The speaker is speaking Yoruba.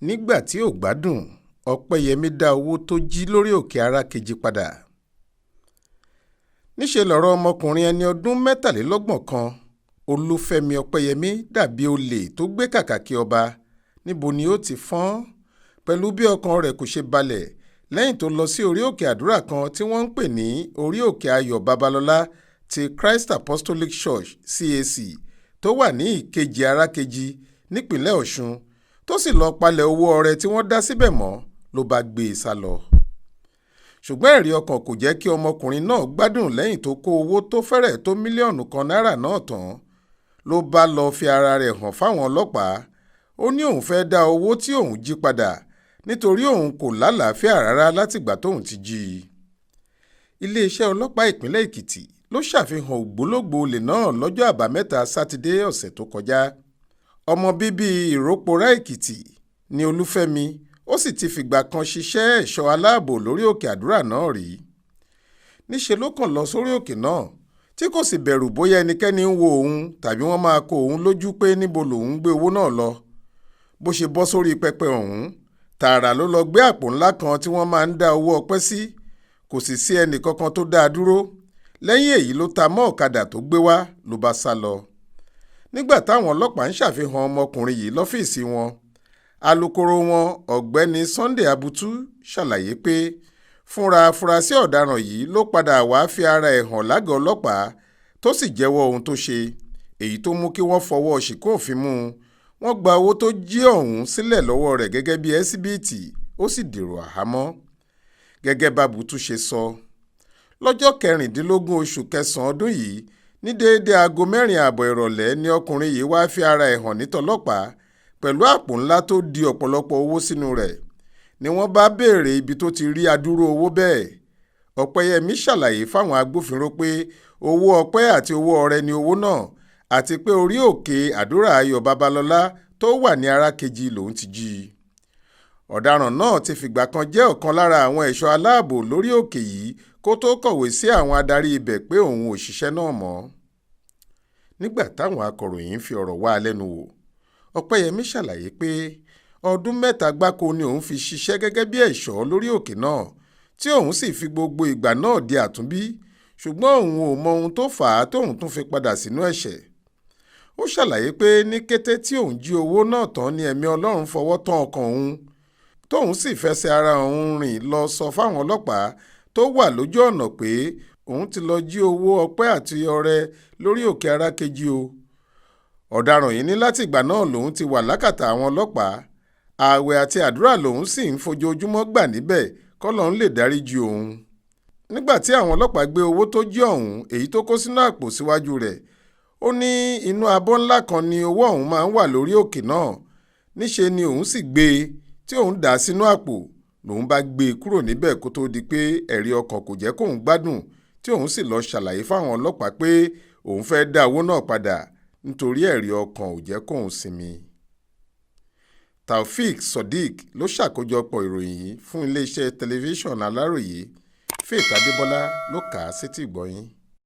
nígbà tí ò gbádùn ọpẹ́yẹmí dá owó tó jí lórí òkè Arakeji padà. níṣẹ́ lọ̀rọ̀ ọmọkùnrin ẹni ọdún mẹ́tàlélọ́gbọ̀n kan olúfẹ́mi ọpẹ́yẹmí dàbí olè tó gbé kàkàkí ọba níbo ni ó ti fọ́n pẹ̀lú bí ọkàn rẹ̀ kò ṣe balẹ̀ lẹ́yìn tó lọ sí orí òkè àdúrà kan tí wọ́n ń pè ní orí òkè ayọ̀ babalọ́lá ti Christ Apostolic Church CAC tó wà ní ìkejì Arakeji nípínlẹ̀ Ọ̀ṣun tó sì lọ palẹ̀ owó ọrẹ tí wọ́n dá síbẹ̀ mọ́ ló bá gbé e sá lọ. ṣùgbọ́n ẹ̀rí ọkàn kò jẹ́ kí ọmọkùnrin náà gbádùn lẹ́yìn tó kó owó tó fẹ́rẹ̀ tó mílíọ̀nù kan náírà náà tán ló bá lọ fi ara rẹ̀ hàn fáwọn ọlọ́pàá. ó ní òun fẹ́ dá owó tí òun jí padà nítorí òun kò lálàáfíà rárá látìgbà tóun ti jí i. iléeṣẹ́ ọlọ́pàá ìpínlẹ̀ Èkìtì ló ṣàfihàn ògbólógbòó olè náà lọ́jọ́ àbámẹ́ta sátidé ọ̀sẹ̀ tó kọjá. ọmọ bíbí ìrókòrá Èkìtì ni olúfẹ́mi ó sì ti fìgbà kan ṣiṣẹ́ ẹ̀ṣọ́ aláàbò lórí òkè àdúrà náà rí. níṣe ló kàn lọ sórí òkè náà tí kò sì bẹ̀rù bóyá ẹnikẹ́ni ń wo òun tàbí wọ́n máa kó òun lójú pé níbo lòun gbé owó náà lọ. bó ṣe bọ́ sórí pẹpẹ ọ̀hún tààrà ló lọ gbé àpò ńlá kan tí wọ́n máa ń dá owó ọpẹ́ sí. kò sì sí ẹnì kankan tó dá a dúró. lẹ́yìn èyí ló ta mọ́ ọ̀kadà tó gbé wá ló bá sá lọ. nígbà táwọn ọlọ́pàá ń ṣàfihàn ọmọkùnrin yìí lọ́fíìsì wọn alukoro wọn ọ̀gbẹ́ni Sunday Abutu ṣàlàyé pé fúnra afurasí ọ̀daràn yìí ló padà wàá fi ara ẹ̀ hàn lágọ̀ọ́ ọlọ́pàá tó sì jẹ́wọ́ ohun tó ṣe èyí tó mú kí wọ́n fọwọ́ ṣìkún òfin mú un. wọ́n gba owó tó jí ọ̀hún sílẹ̀ lọ́wọ́ rẹ̀ gẹ́gẹ́ bí ẹsíbíìtì ó sì dèrò àhámọ́. gẹ́gẹ́ bá Abutu ṣe sọ lọ́jọ́ 16 oṣù kẹsàn-án ọdún yìí ní déédéé aago 4:30 ìrọ̀lẹ́ ni ọkùnrin yìí wáá fi ara ẹ̀ hàn nítọlọ́pàá pẹ̀lú àpò ńlá tó di ọ̀pọ̀lọpọ̀ owó sínú rẹ̀ ni wọ́n bá béèrè ibi tó ti rí adúrú owó bẹ́ẹ̀. ọ̀pẹ́yẹmí ṣàlàyé fáwọn agbófinró pé owó ọpẹ́ àti owó ọrẹ ni owó náà àti pé orí òkè àdúrà ayọ̀ babalọ́lá tó wà ní Arakeji lòun ti jí i. ọ̀daràn náà ti fìgbà kan jẹ́ ọ̀kan lára àwọn ẹ̀ṣọ́ aláàbò lórí òkè yìí kó tó kọ̀wé sí àwọn adarí ibẹ̀ pé òun ò ṣiṣẹ́ náà mọ́. nígbà táwọn akọ̀ròyìn fi ọ̀rọ̀ wá lẹ́nu wò ọpẹ́yẹmí ṣàlàyé pé ọdún 3 gbáko ni òun fi ṣiṣẹ́ gẹ́gẹ́ bí ẹ̀ṣọ́ lórí òkè náà tí òun sì fi gbogbo ìgbà náà di àtúnbí ṣùgbọ́n òun ò mọ ohun tó fà á tóun tún fi padà sínú ẹ̀ṣẹ̀. ó ṣàlàyé pé ní kété tí òun jí owó náà tán ni ẹ̀mí Ọlọ́run fọwọ́ tán ọkàn òun tóun sì fẹsẹ̀ ara òun rìn lọ sọ fáwọn ọlọ́pàá tó wà lójú ọ̀nà pé òun ti lọ jí owó ọpẹ́ àti ọrẹ lórí òkè Arakeji o. ọ̀daràn yìí ní látìgbà náà lòun ti wà lákàtà àwọn ọlọ́pàá ààwẹ̀ àti àdúrà lòun sì ń fojoojúmọ́ gbà níbẹ̀ k'Ọlọ́run lè dáríjì òun. nígbà tí àwọn ọlọ́pàá gbé owó tó jí ọ̀hún èyí tó kó sínú àpò síwájú rẹ̀ ó ní inú abọ́ ńlá kan ni owó ọ̀hún máa ń wà lórí òkè náà. níṣe ni òun sì gbé e tí òun dà á sínú àpò lòun bá gbé e kúrò níbẹ̀ kó tó di pé ẹ̀rí ọkàn kò jẹ́ kóun gbádùn tí òun sì lọ ṣàlàyé fáwọn ọlọ́pàá pé òun fẹ́ dá owó náà padà nítorí ẹ̀rí ọkàn ò jẹ́ kóun sinmi. Taofeek Sodiq ló ṣàkójọpọ̀ ìròyìn yìí fún iléeṣẹ́ tẹlifíṣàn Aláròyé. Faith Adébọ́lá ló kà á sétí ìgbọ́ yín.